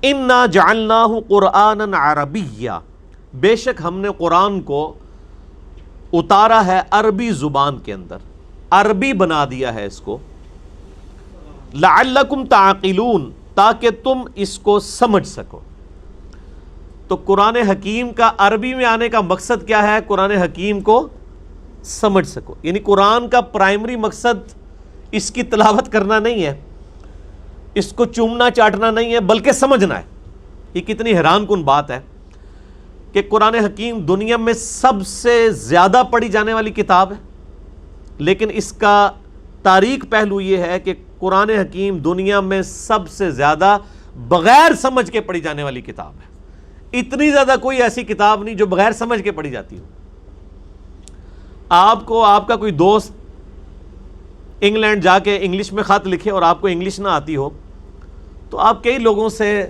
انا جعلناہ قرآنا عربیا، بے شک ہم نے قرآن کو اتارا ہے عربی زبان کے اندر، عربی بنا دیا ہے اس کو، لعلکم تعقلون، تاکہ تم اس کو سمجھ سکو۔ تو قرآن حکیم کا عربی میں آنے کا مقصد کیا ہے؟ قرآن حکیم کو سمجھ سکو، یعنی قرآن کا پرائمری مقصد اس کی تلاوت کرنا نہیں ہے، اس کو چومنا چاٹنا نہیں ہے، بلکہ سمجھنا ہے۔ یہ کتنی حیران کن بات ہے کہ قرآن حکیم دنیا میں سب سے زیادہ پڑھی جانے والی کتاب ہے، لیکن اس کا تاریک پہلو یہ ہے کہ قرآن حکیم دنیا میں سب سے زیادہ بغیر سمجھ کے پڑھی جانے والی کتاب ہے۔ اتنی زیادہ کوئی ایسی کتاب نہیں جو بغیر سمجھ کے پڑھی جاتی ہو۔ آپ کو آپ کا کوئی دوست انگلینڈ جا کے انگلش میں خط لکھے اور آپ کو انگلش نہ آتی ہو، تو آپ کئی لوگوں سے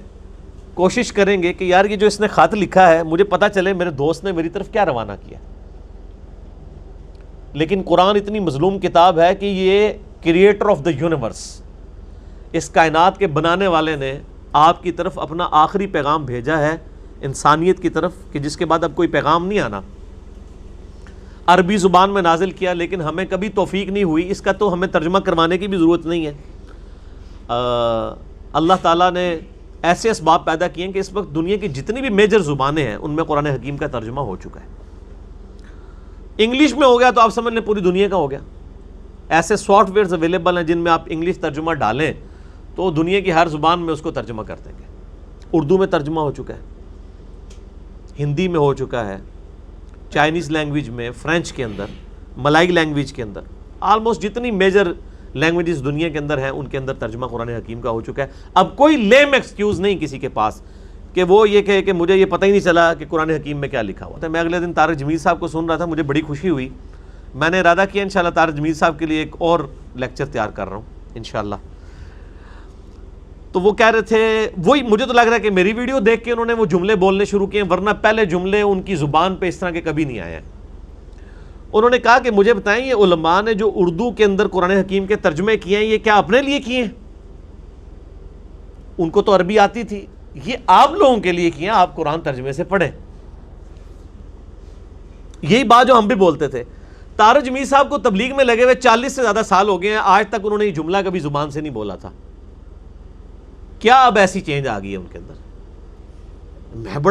کوشش کریں گے کہ یار یہ جو اس نے خط لکھا ہے مجھے پتہ چلے میرے دوست نے میری طرف کیا روانہ کیا۔ لیکن قرآن اتنی مظلوم کتاب ہے کہ یہ کریٹر آف دا یونیورس، اس کائنات کے بنانے والے نے آپ کی طرف اپنا آخری پیغام بھیجا ہے انسانیت کی طرف، کہ جس کے بعد اب کوئی پیغام نہیں آنا۔ عربی زبان میں نازل کیا، لیکن ہمیں کبھی توفیق نہیں ہوئی، اس کا تو ہمیں ترجمہ کروانے کی بھی ضرورت نہیں ہے۔ اللہ تعالیٰ نے ایسے اسباب پیدا کیے ہیں کہ اس وقت دنیا کی جتنی بھی میجر زبانیں ہیں ان میں قرآن حکیم کا ترجمہ ہو چکا ہے۔ انگلش میں ہو گیا تو آپ سمجھ لیں پوری دنیا کا ہو گیا۔ ایسے سافٹ ویئرز اویلیبل ہیں جن میں آپ انگلش ترجمہ ڈالیں تو دنیا کی ہر زبان میں اس کو ترجمہ کر دیں گے۔ اردو میں ترجمہ ہو چکا ہے، ہندی میں ہو چکا ہے، چائنیز لینگویج میں، فرینچ کے اندر، ملائی لینگویج کے اندر، آلموسٹ جتنی میجر لینگویجز دنیا کے اندر ہیں ان کے اندر ترجمہ قرآن حکیم کا ہو چکا ہے۔ اب کوئی لیم ایکسکیوز نہیں کسی کے پاس کہ وہ یہ کہے کہ مجھے یہ پتہ ہی نہیں چلا کہ قرآن حکیم میں کیا لکھا ہوا تھا۔ میں اگلے دن طارق جمیل صاحب کو سن رہا تھا، مجھے بڑی خوشی ہوئی، میں نے ارادہ کیا انشاءاللہ طارق جمیل صاحب کے لیے ایک اور لیکچر تیار کر رہا ہوں انشاءاللہ۔ تو وہ کہہ رہے تھے، وہی مجھے تو لگ رہا ہے کہ میری ویڈیو دیکھ کے انہوں نے وہ جملے بولنے شروع کیے، ورنہ پہلے جملے ان کی زبان پہ اس طرح کے کبھی نہیں آئے ہیں۔ انہوں نے کہا کہ مجھے بتائیں یہ علماء نے جو اردو کے اندر قرآن حکیم کے ترجمے کیے ہیں یہ کیا اپنے لیے کیے ہیں؟ ان کو تو عربی آتی تھی، یہ آپ لوگوں کے لیے کیے ہیں، آپ قرآن ترجمے سے پڑھیں۔ یہی بات جو ہم بھی بولتے تھے۔ طارق جمیل صاحب کو تبلیغ میں لگے ہوئے 40 سے زیادہ سال ہو گئے ہیں، آج تک انہوں نے یہ جملہ کبھی زبان سے نہیں بولا تھا۔ کیا اب ایسی چینج آ گئی ہے ان کے اندر؟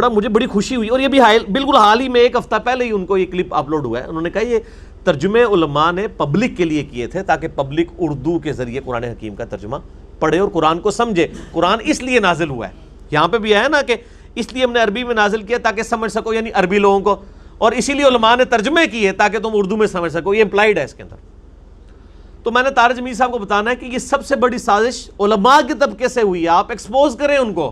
مجھے بڑی خوشی ہوئی، اور یہ بھی بالکل حال ہی میں ایک ہفتہ پہلے ہی ان کو یہ کلپ اپلوڈ ہوا ہے۔ انہوں نے کہا یہ ترجمے علماء نے پبلک کے لیے کیے تھے تاکہ پبلک اردو کے ذریعے قرآن حکیم کا ترجمہ پڑھے اور قرآن کو سمجھے۔ قرآن اس لیے نازل ہوا ہے، یہاں پہ بھی ہے نا کہ اس لیے ہم نے عربی میں نازل کیا تاکہ سمجھ سکو، یعنی عربی لوگوں کو، اور اسی لیے علماء نے ترجمے کیے تاکہ تم اردو میں سمجھ سکو، یہ امپلائڈ ہے اس کے اندر۔ تو میں نے طارق جمیل صاحب کو بتانا ہے کہ یہ سب سے بڑی سازش علماء کے طبقے سے ہوئی ہے، آپ ایکسپوز کریں ان کو۔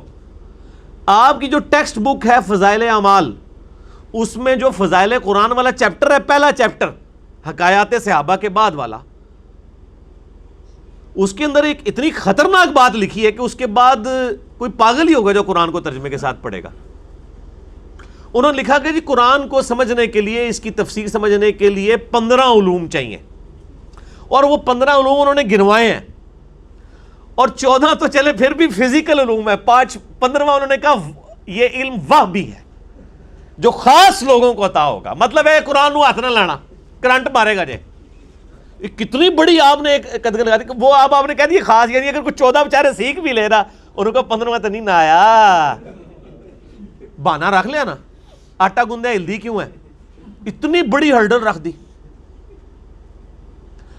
آپ کی جو ٹیکسٹ بک ہے فضائل اعمال، اس میں جو فضائل قرآن والا چیپٹر ہے، پہلا چیپٹر حکایات صحابہ کے بعد والا، اس کے اندر ایک اتنی خطرناک بات لکھی ہے کہ اس کے بعد کوئی پاگل ہی ہوگا جو قرآن کو ترجمے کے ساتھ پڑھے گا۔ انہوں نے لکھا کہ جی قرآن کو سمجھنے کے لیے، اس کی تفسیر سمجھنے کے لیے 15 علوم چاہیے، اور وہ 15 علوم انہوں نے گنوائے ہیں، اور 14 تو چلے پھر بھی فزیکل علوم ہے، 15واں انہوں نے کہا یہ علم وہ بھی ہے جو خاص لوگوں کو عطا ہوگا۔ مطلب ہے قرآن کو ہاتھ نہ لانا، کرنٹ مارے گا جے۔ کتنی بڑی آپ نے قدر لگا دی، وہ آپ نے کہہ دی خاص، یعنی اگر کوئی 14 بیچارے سیکھ بھی لے رہا، ان کو 15واں تو نہیں نہ آیا، بہانا رکھ لیا نا، آٹا گوندے ہلدی کیوں ہے، اتنی بڑی ہرڈل رکھ دی۔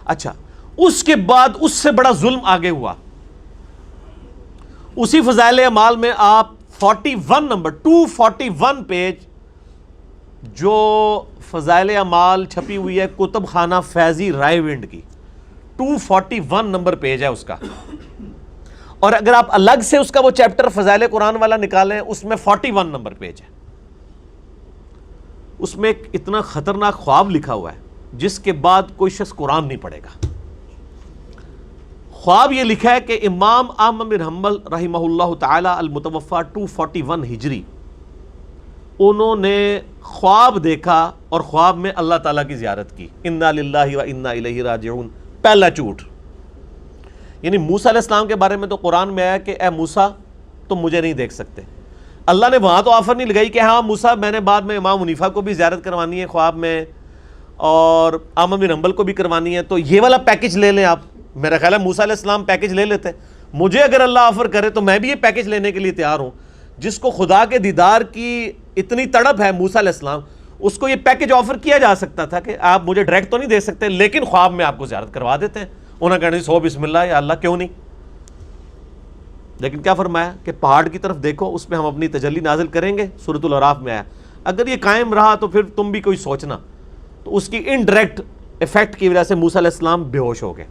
اچھا، اس کے بعد اس سے بڑا ظلم آگے ہوا۔ اسی فضائل اعمال میں آپ 41 نمبر 241 پیج جو فضائل اعمال چھپی ہوئی ہے کتب خانہ فیضی رائے ونڈ کی، 241 نمبر پیج ہے اس کا، اور اگر آپ الگ سے اس کا وہ چیپٹر فضائل قرآن والا نکالیں اس میں 41 نمبر پیج ہے۔ اس میں ایک اتنا خطرناک خواب لکھا ہوا ہے جس کے بعد کوئی شخص قرآن نہیں پڑھے گا۔ خواب یہ لکھا ہے کہ امام احمد بن حنبل رحمہ اللہ تعالی المتوفی 241 ہجری، انہوں نے خواب دیکھا اور خواب میں اللہ تعالیٰ کی زیارت کی۔ انا للہ و انا الیہ راجعون، پہلا جھوٹ۔ یعنی موسیٰ علیہ السلام کے بارے میں تو قرآن میں آیا کہ اے موسیٰ تم مجھے نہیں دیکھ سکتے. اللہ نے وہاں تو آفر نہیں لگائی کہ ہاں موسیٰ میں نے بعد میں امام حنیفہ کو بھی زیارت کروانی ہے خواب میں اور احمد بن حنبل کو بھی کروانی ہے, تو یہ والا پیکج لے لیں آپ. میرا خیال ہے موسیٰ علیہ السلام پیکج لے لیتے. مجھے اگر اللہ آفر کرے تو میں بھی یہ پیکج لینے کے لیے تیار ہوں. جس کو خدا کے دیدار کی اتنی تڑپ ہے موسیٰ علیہ السلام, اس کو یہ پیکج آفر کیا جا سکتا تھا کہ آپ مجھے ڈائریکٹ تو نہیں دے سکتے لیکن خواب میں آپ کو زیارت کروا دیتے ہیں. انہوں نے کہا سو بسم اللہ یا اللہ کیوں نہیں. لیکن کیا فرمایا کہ پہاڑ کی طرف دیکھو, اس میں ہم اپنی تجلی نازل کریں گے. سورۃ الاعراف میں آیا اگر یہ قائم رہا تو پھر تم بھی کوئی سوچنا. تو اس کی انڈائریکٹ افیکٹ کی وجہ سے موسیٰ علیہ السلام بے ہوش ہو گئے.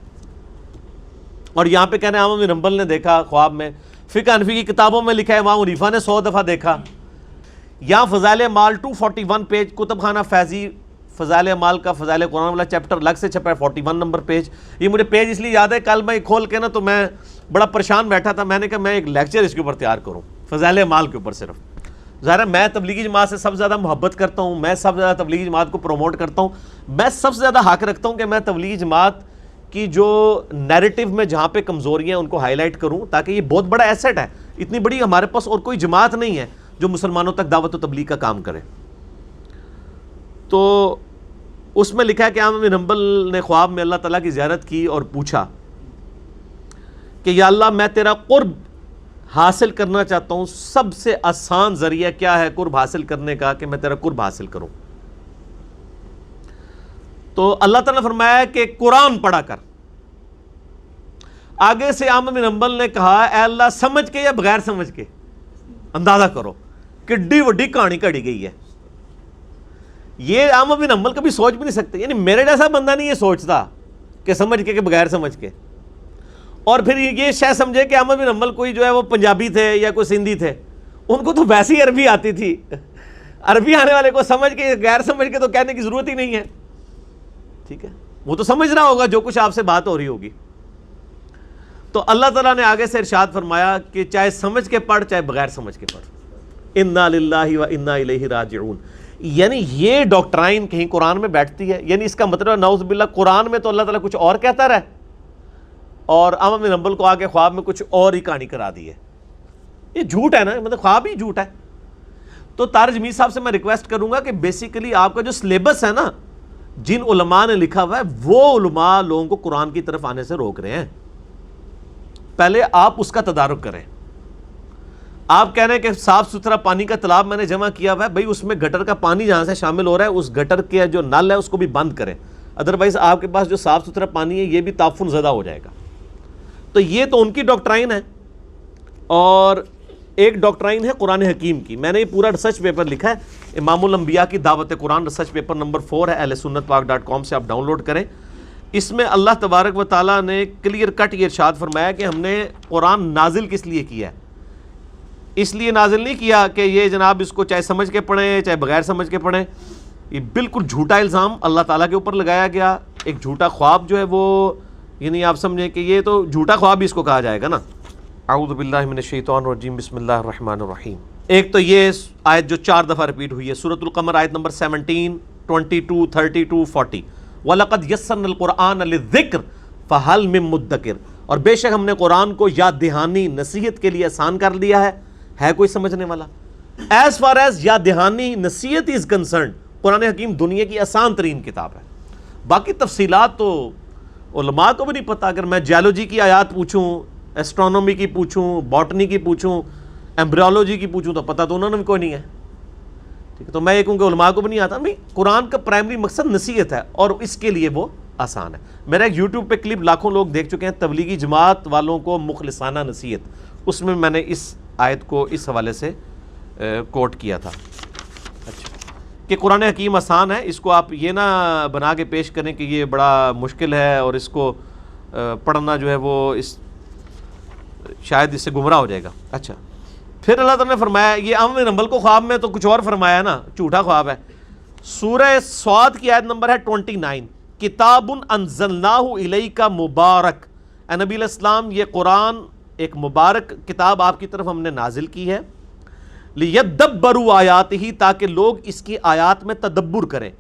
اور یہاں پہ کہنے احمد بن حنبل نے دیکھا خواب میں, فقہ حنفی کی کتابوں میں لکھا ہے امام حنیفہ نے 100 دفعہ دیکھا. یہاں فضائل اعمال 241 پیج, کتب خانہ فیضی فضائل اعمال کا فضائل قرآن والا چیپٹر الگ سے چھپا ہے 41 نمبر پیج. یہ مجھے پیج اس لیے یاد ہے, کل میں کھول کے نا تو میں بڑا پریشان بیٹھا تھا. میں نے کہا میں ایک لیکچر اس کے اوپر تیار کروں فضائل اعمال کے اوپر. صرف ظاہر ہے میں تبلیغی جماعت سے سب سے زیادہ محبت کرتا ہوں, میں سب سے زیادہ تبلیغی جماعت کو پروموٹ کرتا ہوں, میں سب سے زیادہ حق رکھتا ہوں کہ میں تبلیغی جماعت کی جو نیریٹو میں جہاں پہ کمزوریاں ہیں ان کو ہائی لائٹ کروں, تاکہ یہ بہت بڑا ایسٹ ہے. اتنی بڑی ہمارے پاس اور کوئی جماعت نہیں ہے جو مسلمانوں تک دعوت و تبلیغ کا کام کرے. تو اس میں لکھا ہے کہ احمد بن حنبل نے خواب میں اللہ تعالیٰ کی زیارت کی اور پوچھا کہ یا اللہ میں تیرا قرب حاصل کرنا چاہتا ہوں, سب سے آسان ذریعہ کیا ہے قرب حاصل کرنے کا کہ میں تیرا قرب حاصل کروں. تو اللہ تعالیٰ نے فرمایا کہ قرآن پڑھا کر. آگے سے احمد بن حنبل نے کہا اے اللہ سمجھ کے یا بغیر سمجھ کے, اندازہ کرو کڈی وڈی کہانی کڑی گئی ہے. یہ احمد بن حنبل کبھی سوچ بھی نہیں سکتے, یعنی میرے جیسا بندہ نہیں یہ سوچتا کہ سمجھ کے کہ بغیر سمجھ کے. اور پھر یہ شاید سمجھے کہ احمد بن حنبل کوئی جو ہے وہ پنجابی تھے یا کوئی سندھی تھے, ان کو تو ویسے ہی عربی آتی تھی. عربی آنے والے کو سمجھ کے غیر سمجھ کے تو کہنے کی ضرورت ہی نہیں ہے. ٹھیک ہے, وہ تو سمجھ رہا ہوگا جو کچھ آپ سے بات ہو رہی ہوگی. تو اللہ تعالیٰ نے آگے سے ارشاد فرمایا کہ چاہے سمجھ کے پڑھ چاہے بغیر سمجھ کے پڑھ, انا للہ و انا الیہ راجعون. یعنی یہ ڈاکٹرائن کہیں قرآن میں بیٹھتی ہے؟ یعنی اس کا مطلب نعوذ باللہ قرآن میں تو اللہ تعالیٰ کچھ اور کہتا رہے اور احمد بن حنبل کو آگے خواب میں کچھ اور ہی کہانی کرا دی ہے. یہ جھوٹ ہے نا, مطلب خواب ہی جھوٹ ہے. تو طارق جمیل صاحب سے میں ریکویسٹ کروں گا کہ بیسیکلی آپ کا جو سلیبس ہے نا, جن علماء نے لکھا ہوا ہے وہ علماء لوگوں کو قرآن کی طرف آنے سے روک رہے ہیں. پہلے آپ اس کا تدارک کریں. آپ کہہ رہے ہیں کہ صاف ستھرا پانی کا تالاب میں نے جمع کیا ہوا ہے, بھائی اس میں گٹر کا پانی جہاں سے شامل ہو رہا ہے اس گٹر کے جو نل ہے اس کو بھی بند کریں, ادروائز آپ کے پاس جو صاف ستھرا پانی ہے یہ بھی تعفن زدہ ہو جائے گا. تو یہ تو ان کی ڈاکٹرائن ہے. اور ایک ڈاکٹرائن ہے قرآن حکیم کی. میں نے یہ پورا ریسرچ پیپر لکھا ہے, امام الانبیاء کی دعوت قرآن, ریسرچ پیپر نمبر 4 ہے, ahlsunnatpak.com سے آپ ڈاؤن لوڈ کریں. اس میں اللہ تبارک و تعالیٰ نے کلیئر کٹ یہ ارشاد فرمایا کہ ہم نے قرآن نازل کس لیے کیا ہے. اس لیے نازل نہیں کیا کہ یہ جناب اس کو چاہے سمجھ کے پڑھیں چاہے بغیر سمجھ کے پڑھیں. یہ بالکل جھوٹا الزام اللہ تعالیٰ کے اوپر لگایا گیا. ایک جھوٹا خواب جو ہے وہ, یعنی آپ سمجھیں کہ یہ تو جھوٹا خواب ہی اس کو کہا جائے گا نا. اعوذ باللہ من الشیطان الرجیم, بسم اللہ الرحمن الرحیم. ایک تو یہ آیت جو 4 دفعہ ریپیٹ ہوئی ہے, سورۃ القمر آیت نمبر 17, 22, 32, 40. وَلَقَدْ يَسَّرْنَا الْقُرْآنَ لِلذِّكْرِ فَهَلْ مِن مُدَّكِرٍ. اور بے شک ہم نے قرآن کو یاد دہانی نصیحت کے لیے آسان کر دیا ہے کوئی سمجھنے والا؟ ایز فار ایز یاد دہانی نصیحت از کنسرنڈ, قرآن حکیم دنیا کی آسان ترین کتاب ہے. باقی تفصیلات تو علماء کو بھی نہیں پتہ. اگر میں جیولوجی کی آیات پوچھوں, ایسٹرونومی کی پوچھوں, باٹنی کی پوچھوں, ایمبریولوجی کی پوچھوں تو پتہ تو انہوں نے بھی کوئی نہیں ہے. ٹھیک ہے, تو میں یہ کہوں کہ علماء کو بھی نہیں آتا. نہیں, قرآن کا پرائمری مقصد نصیحت ہے اور اس کے لیے وہ آسان ہے. میرا ایک یوٹیوب پہ کلپ لاکھوں لوگ دیکھ چکے ہیں, تبلیغی جماعت والوں کو مخلصانہ نصیحت, اس میں میں نے اس آیت کو اس حوالے سے کوٹ کیا تھا. اچھا, کہ قرآن حکیم آسان ہے, اس کو آپ یہ نہ بنا کے پیش کریں کہ یہ بڑا مشکل ہے اور اس کو پڑھنا جو ہے وہ شاید اس سے گمراہ ہو جائے گا. اچھا, پھر اللہ تعالیٰ نے فرمایا, یہ احمد بن حنبل کو خواب میں تو کچھ اور فرمایا نا, جھوٹا خواب ہے. سورہ صاد کی آیت نمبر ہے 29, کتاب انزلناہ الیک مبارک. اے نبی علیہ السلام, یہ قرآن ایک مبارک کتاب آپ کی طرف ہم نے نازل کی ہے. لیدبروا آیاتہ, تاکہ لوگ اس کی آیات میں تدبر کریں.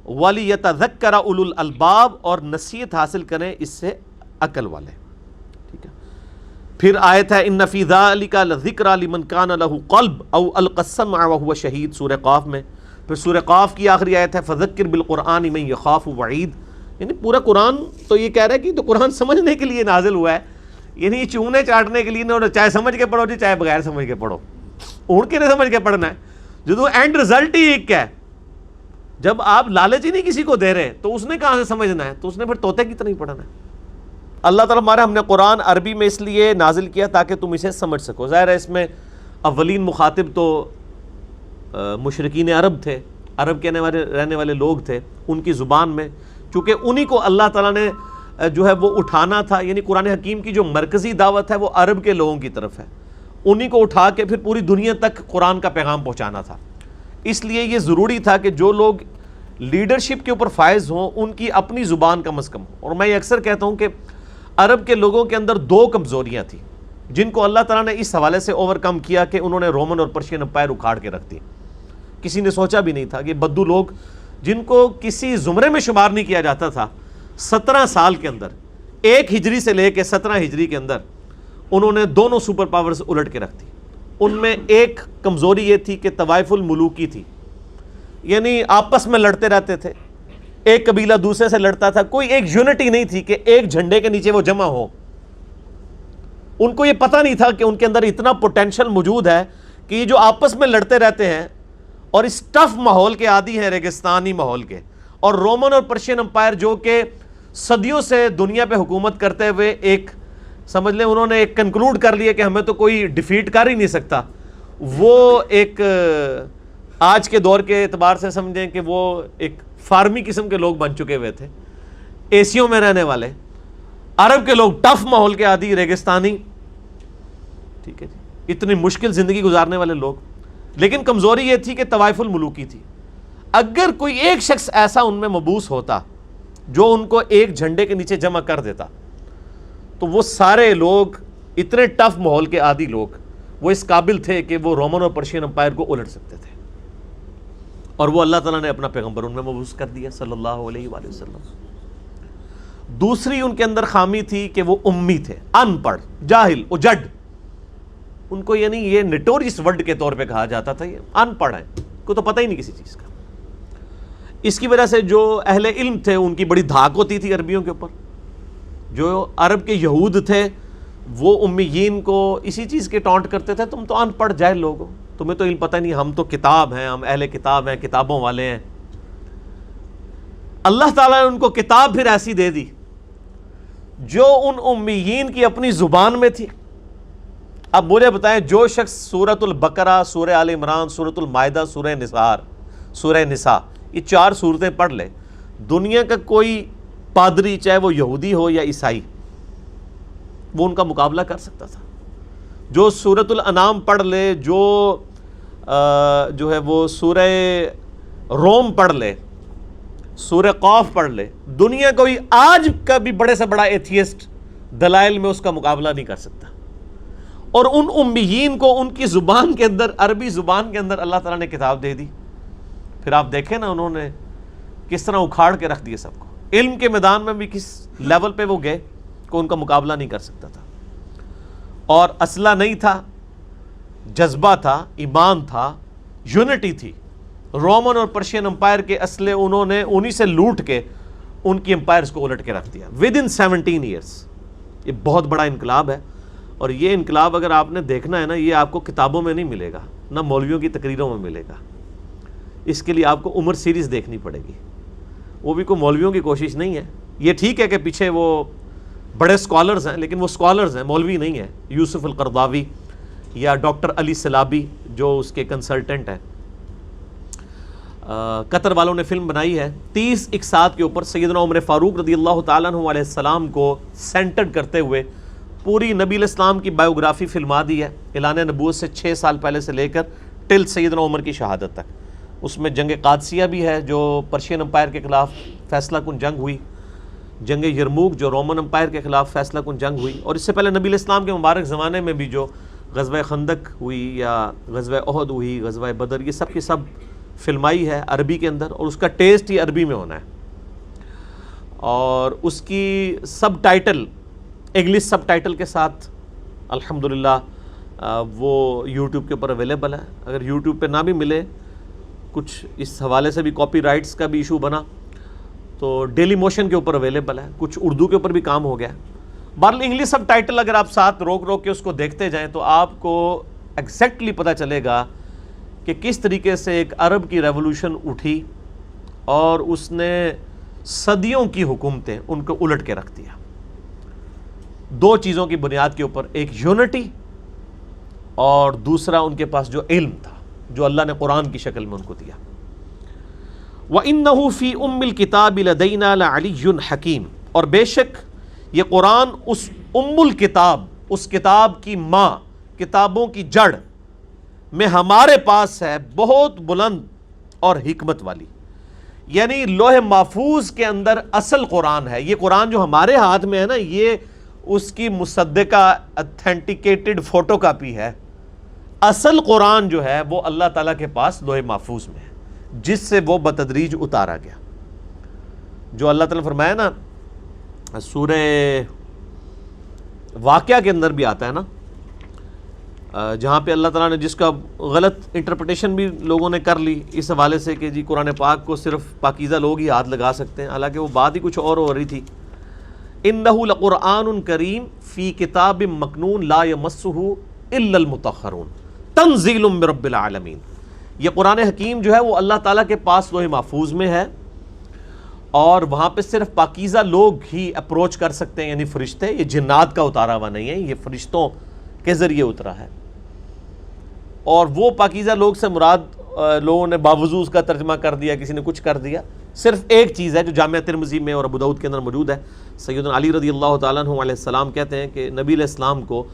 ولیتذکر اولو الالباب, اور نصیحت حاصل کریں اس سے عقل والے. ٹھیک ہے, پھر آیت ہے ان فی ذلک لذکری لمن کان لہ قلب او القی السمع وہو شہید، سورہ قاف میں. پھر سورہ قاف کی آخری آیت ہے فذکر بالقرآن من یخاف وعید. یعنی پورا قرآن تو یہ کہہ رہا ہے کہ تو قرآن سمجھنے کے لیے نازل ہوا ہے، یعنی یہ چونے چاٹنے کے لیے نہ، چاہے سمجھ کے پڑھو جی چاہے بغیر سمجھ کے پڑھو، اونٹ کے نہیں سمجھ کے پڑھنا ہے. جو اینڈ رزلٹ ہی ایک ہے. جب آپ لالچ ہی نہیں کسی کو دے رہے تو اس نے کہاں سے سمجھنا ہے؟ تو اس نے پھر طوطے کی طرح ہی پڑھنا ہے. اللہ تعالیٰ ہمارا ہم نے قرآن عربی میں اس لیے نازل کیا تاکہ تم اسے سمجھ سکو. ظاہر ہے اس میں اولین مخاطب تو مشرکین عرب تھے، عرب کے رہنے والے لوگ تھے، ان کی زبان میں، چونکہ انہی کو اللہ تعالیٰ نے جو ہے وہ اٹھانا تھا. یعنی قرآن حکیم کی جو مرکزی دعوت ہے وہ عرب کے لوگوں کی طرف ہے، انہی کو اٹھا کے پھر پوری دنیا تک قرآن کا پیغام پہنچانا تھا. اس لیے یہ ضروری تھا کہ جو لوگ لیڈرشپ کے اوپر فائز ہوں ان کی اپنی زبان کم از کم. اور میں یہ اکثر کہتا ہوں کہ عرب کے لوگوں کے اندر دو کمزوریاں تھیں جن کو اللہ تعالیٰ نے اس حوالے سے اوور کم کیا کہ انہوں نے رومن اور پرشین امپائر اکھاڑ کے رکھ دی. کسی نے سوچا بھی نہیں تھا کہ بدو لوگ جن کو کسی زمرے میں شمار نہیں کیا جاتا تھا، 17 سال کے اندر، 1 ہجری سے لے کے 17 ہجری کے اندر انہوں نے دونوں سپر پاورز الٹ کے رکھ دی. ان میں ایک کمزوری یہ تھی کہ طوائف الملوکی تھی، یعنی آپس میں لڑتے رہتے تھے، ایک قبیلہ دوسرے سے لڑتا تھا، کوئی ایک یونٹی نہیں تھی کہ ایک جھنڈے کے نیچے وہ جمع ہو. ان کو یہ پتہ نہیں تھا کہ ان کے اندر اتنا پوٹینشل موجود ہے کہ یہ جو آپس میں لڑتے رہتے ہیں اور اس ٹف ماحول کے عادی ہیں، ریگستانی ماحول کے، اور رومن اور پرشین امپائر جو کہ صدیوں سے دنیا پہ حکومت کرتے ہوئے ایک سمجھ لیں انہوں نے ایک کنکلوڈ کر لیا کہ ہمیں تو کوئی ڈیفیٹ کر ہی نہیں سکتا. وہ ایک آج کے دور کے اعتبار سے سمجھیں کہ وہ ایک فارمی قسم کے لوگ بن چکے ہوئے تھے، ایسیوں میں رہنے والے عرب کے لوگ، ٹف ماحول کے عادی، ریگستانی، ٹھیک ہے جی، اتنی مشکل زندگی گزارنے والے لوگ. لیکن کمزوری یہ تھی کہ طوائف الملوکی تھی. اگر کوئی ایک شخص ایسا ان میں مبعوث ہوتا جو ان کو ایک جھنڈے کے نیچے جمع کر دیتا تو وہ سارے لوگ، اتنے ٹف ماحول کے عادی لوگ، وہ اس قابل تھے کہ وہ رومن اور پرشین امپائر کو الٹ سکتے تھے. اور وہ اللہ تعالیٰ نے اپنا پیغمبر ان میں مبعوث کر دیا صلی اللہ علیہ وآلہ وسلم. دوسری ان کے اندر خامی تھی کہ وہ امی تھے، ان پڑھ، جاہل، اجڈ. ان کو یعنی یہ نٹوریس ورڈ کے طور پہ کہا جاتا تھا، یہ ان پڑھ ہیں، کو تو پتہ ہی نہیں کسی چیز کا. اس کی وجہ سے جو اہل علم تھے ان کی بڑی دھاک ہوتی تھی عربیوں کے اوپر. جو عرب کے یہود تھے وہ امیین کو اسی چیز کے ٹانٹ کرتے تھے، تم تو ان پڑھ جاہل لوگ ہو، تمہیں تو علم پتہ نہیں، ہم تو کتاب ہیں، ہم اہل کتاب ہیں، کتابوں والے ہیں. اللہ تعالیٰ نے ان کو کتاب پھر ایسی دے دی جو ان امیین کی اپنی زبان میں تھی. اب مجھے بتائیں، جو شخص سورۃ البقرہ، سورہ آل عمران، سورۃ المائدہ، سورہ نساء، یہ 4 سورتیں پڑھ لے، دنیا کا کوئی پادری چاہے وہ یہودی ہو یا عیسائی، وہ ان کا مقابلہ کر سکتا تھا. جو سورۃ الانعام پڑھ لے، جو ہے وہ سورہ روم پڑھ لے، سورہ قاف پڑھ لے، دنیا کوئی آج کا بھی بڑے سے بڑا ایتھیسٹ دلائل میں اس کا مقابلہ نہیں کر سکتا. اور ان امیین کو ان کی زبان کے اندر، عربی زبان کے اندر اللہ تعالیٰ نے کتاب دے دی. پھر آپ دیکھیں نا انہوں نے کس طرح اکھاڑ کے رکھ دیے سب کو. علم کے میدان میں بھی کس لیول پہ وہ گئے کہ ان کا مقابلہ نہیں کر سکتا تھا. اور اسلحہ نہیں تھا، جذبہ تھا، ایمان تھا، یونٹی تھی. رومن اور پرشین امپائر کے اسلحے انہوں نے انہی سے لوٹ کے ان کی امپائرز کو الٹ کے رکھ دیا ودن 17 ایئرس. یہ بہت بڑا انقلاب ہے. اور یہ انقلاب اگر آپ نے دیکھنا ہے نا، یہ آپ کو کتابوں میں نہیں ملے گا، نہ مولویوں کی تقریروں میں ملے گا. اس کے لیے آپ کو عمر سیریز دیکھنی پڑے گی. وہ بھی کوئی مولویوں کی کوشش نہیں ہے. یہ ٹھیک ہے کہ پیچھے وہ بڑے سکالرز ہیں، لیکن وہ سکالرز ہیں، مولوی نہیں ہیں. یوسف القرضاوی یا ڈاکٹر علی سلابی جو اس کے کنسلٹنٹ ہیں. قطر والوں نے فلم بنائی ہے 30 اقساط کے اوپر، سیدنا عمر فاروق رضی اللہ تعالیٰ عنہ علیہ السلام کو سینٹرڈ کرتے ہوئے پوری نبی الاسلام کی بایوگرافی فلما دی ہے، اعلان نبوت سے 6 سال پہلے سے لے کر ٹل سیدنا عمر کی شہادت تک. اس میں جنگ قادسیہ بھی ہے جو پرشین امپائر کے خلاف فیصلہ کن جنگ ہوئی، جنگ یرموک جو رومن امپائر کے خلاف فیصلہ کن جنگ ہوئی، اور اس سے پہلے نبی الاسلام کے مبارک زمانے میں بھی جو غزوہ خندق ہوئی یا غزوہ احد ہوئی، غزوہ بدر، یہ سب کی سب فلمائی ہے عربی کے اندر، اور اس کا ٹیسٹ ہی عربی میں ہونا ہے. اور اس کی سب ٹائٹل انگلش سب ٹائٹل کے ساتھ الحمدللہ وہ یوٹیوب کے اوپر اویلیبل ہے. اگر یوٹیوب پہ نہ بھی ملے، کچھ اس حوالے سے بھی کاپی رائٹس کا بھی ایشو بنا، تو ڈیلی موشن کے اوپر اویلیبل ہے، کچھ اردو کے اوپر بھی کام ہو گیا. بہرحال انگلش سب ٹائٹل اگر آپ ساتھ روک کے اس کو دیکھتے جائیں تو آپ کو ایگزیکٹلی پتہ چلے گا کہ کس طریقے سے ایک عرب کی ریولوشن اٹھی اور اس نے صدیوں کی حکومتیں ان کو الٹ کے رکھ دیا. دو چیزوں کی بنیاد کے اوپر، ایک یونٹی اور دوسرا ان کے پاس جو علم تھا جو اللہ نے قرآن کی شکل میں ان کو دیا. وَإِنَّهُ فِي أُمِّ الْكِتَابِ لَدَيْنَا لَعَلِيٌّ حَكِيمٌ، اور بے شک یہ قرآن اس ام الکتاب، اس کتاب کی ماں، کتابوں کی جڑ میں ہمارے پاس ہے، بہت بلند اور حکمت والی. یعنی لوح محفوظ کے اندر اصل قرآن ہے. یہ قرآن جو ہمارے ہاتھ میں ہے نا، یہ اس کی مصدقہ اتھینٹیکیٹڈ فوٹو کاپی ہے. اصل قرآن جو ہے وہ اللہ تعالیٰ کے پاس لوح محفوظ میں ہے، جس سے وہ بتدریج اتارا گیا. جو اللہ تعالیٰ نے فرمایا نا سورہ واقعہ کے اندر بھی آتا ہے نا، جہاں پہ اللہ تعالیٰ نے جس کا غلط انٹرپریٹیشن بھی لوگوں نے کر لی اس حوالے سے کہ جی قرآن پاک کو صرف پاکیزہ لوگ ہی ہاتھ لگا سکتے ہیں، حالانکہ وہ بات ہی کچھ اور ہو رہی تھی. انہ لقرآن کریم فی کتاب مکنون لا یمسہ الا المطہرون تنزیل من رب العالمین. یہ قرآن حکیم جو ہے وہ اللہ تعالیٰ کے پاس لوح محفوظ میں ہے، اور وہاں پہ صرف پاکیزہ لوگ ہی اپروچ کر سکتے ہیں، یعنی فرشتے. یہ جنات کا اتارا ہوا نہیں ہے، یہ فرشتوں کے ذریعے اترا ہے. اور وہ پاکیزہ لوگ سے مراد لوگوں نے باوضو اس کا ترجمہ کر دیا، کسی نے کچھ کر دیا. صرف ایک چیز ہے جو جامعہ ترمذی میں اور ابو داؤد کے اندر موجود ہے. سیدنا علی رضی اللہ تعالیٰ عنہ علیہ السلام کہتے ہیں کہ نبی علیہ السلام کو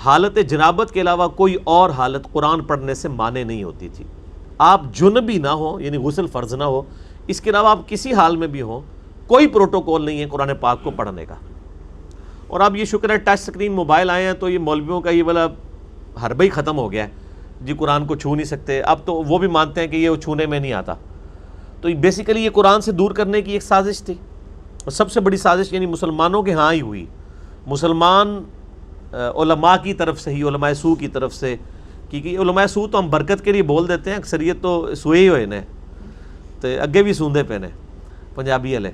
حالت جنابت کے علاوہ کوئی اور حالت قرآن پڑھنے سے مانے نہیں ہوتی تھی. آپ جنبی نہ ہو، یعنی غسل فرض نہ ہو، اس کے علاوہ آپ کسی حال میں بھی ہوں، کوئی پروٹوکول نہیں ہے قرآن پاک کو پڑھنے کا. اور اب یہ شکر ہے ٹچ سکرین موبائل آئے ہیں تو یہ مولویوں کا یہ والا حربہ ہی ختم ہو گیا ہے جی قرآن کو چھو نہیں سکتے. اب تو وہ بھی مانتے ہیں کہ یہ چھونے میں نہیں آتا. تو بیسیکلی یہ قرآن سے دور کرنے کی ایک سازش تھی، اور سب سے بڑی سازش یعنی مسلمانوں کے ہاں ہی ہوئی. مسلمان علماء کی طرف سے ہی، علماء سو کی طرف سے، کیونکہ علماء سو تو ہم برکت کے لیے بول دیتے ہیں، اکثریت تو سوئے ہی ہوئے نے، تو اگے بھی سوندے پہ نے پنجابی والے.